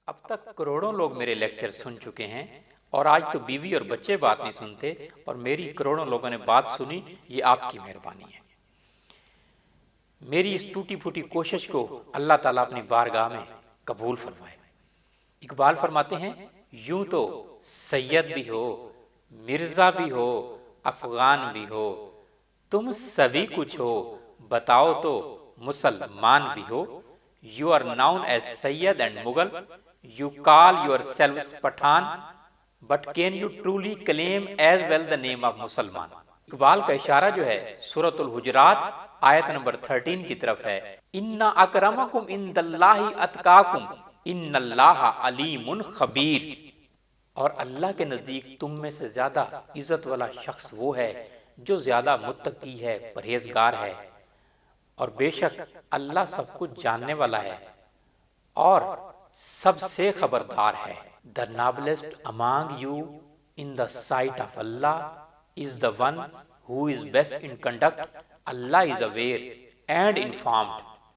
اب تک کروڑوں لوگ میرے لیکچر سن چکے ہیں اور آج تو بیوی اور بچے بات نہیں سنتے اور میری کروڑوں لوگوں نے بات سنی، یہ آپ کی مہربانی ہے۔ میری اس ٹوٹی پھوٹی کوشش کو اللہ تعالیٰ اپنی بارگاہ میں قبول فرمائے۔ اقبال فرماتے ہیں، یوں تو سید بھی ہو، مرزا بھی ہو، افغان بھی ہو، تم سبھی کچھ ہو، بتاؤ تو مسلمان بھی ہو۔ You are known as Sayyid and Mughal. You call yourselves Pathan, but can you truly claim as well the name of Musliman? Iqbal کا اشارہ جو ہے سورۃ الحجرات آیت نمبر 13 کی طرف ہے، ان اکرمکم عند اللہ اتقاکم ان اللہ علیم خبیر۔ اور اللہ کے نزدیک تم میں سے زیادہ عزت والا شخص وہ ہے جو زیادہ متقی ہے، پرہیزگار ہے، اور بے شک اللہ سب کچھ جاننے والا ہے اور سب سے خبردار ہے۔ The noblest among you in the sight of Allah is the one who is best in conduct. Allah is aware and informed.